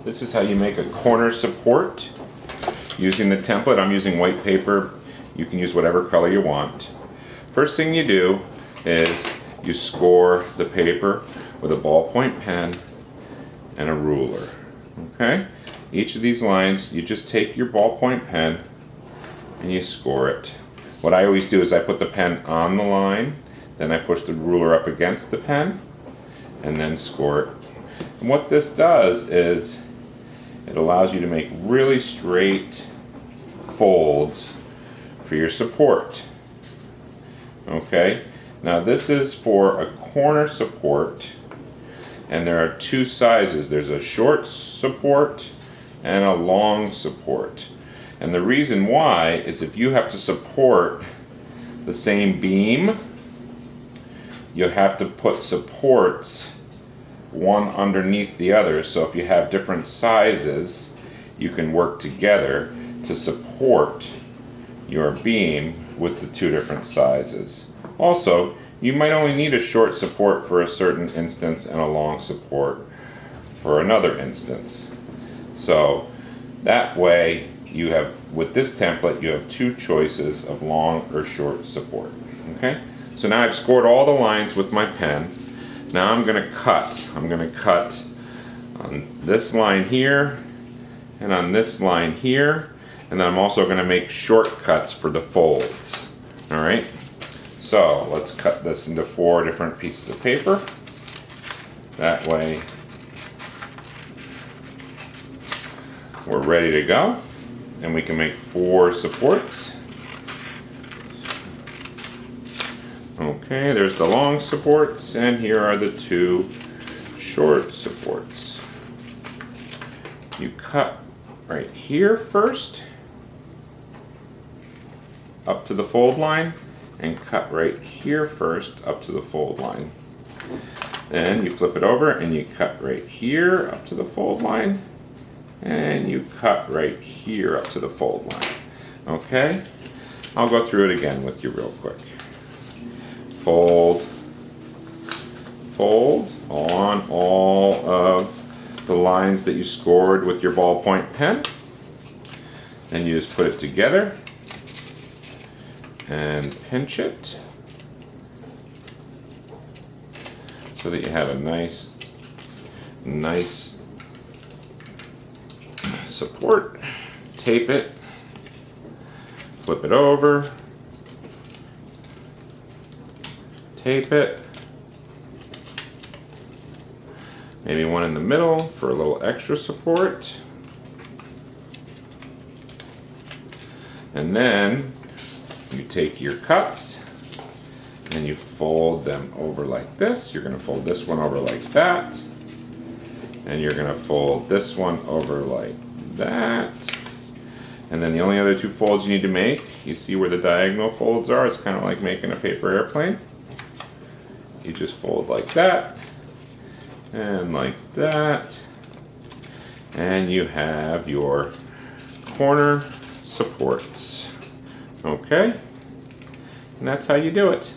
This is how you make a corner support using the template. I'm using white paper. You can use whatever color you want. First thing you do is you score the paper with a ballpoint pen and a ruler. Okay? Each of these lines, you just take your ballpoint pen and you score it. What I always do is I put the pen on the line, then I push the ruler up against the pen, and then score it. And what this does is it allows you to make really straight folds for your support. Okay? Now this is for a corner support, and there are two sizes. There's a short support and a long support. And the reason why is if you have to support the same beam, you have to put supports one underneath the other. So if you have different sizes, you can work together to support your beam with the two different sizes. Also, you might only need a short support for a certain instance and a long support for another instance. So that way you have, with this template, you have two choices of long or short support. Okay? So now I've scored all the lines with my pen. Now I'm going to cut. I'm going to cut on this line here and on this line here, and then I'm also going to make shortcuts for the folds. Alright? So let's cut this into 4 different pieces of paper. That way we're ready to go, and we can make 4 supports. Okay, there's the long supports, and here are the 2 short supports. You cut right here first, up to the fold line, and cut right here first, up to the fold line. Then you flip it over, and you cut right here, up to the fold line, and you cut right here, up to the fold line. Okay? I'll go through it again with you real quick. Fold, fold on all of the lines that you scored with your ballpoint pen. Then you just put it together and pinch it so that you have a nice support. Tape it, flip it over, tape it, maybe one in the middle for a little extra support, and then you take your cuts and you fold them over like this. You're going to fold this one over like that, and you're going to fold this one over like that. And then the only other 2 folds you need to make, you see where the diagonal folds are? It's kind of like making a paper airplane. You just fold like that and like that, and you have your corner supports. Okay? And that's how you do it.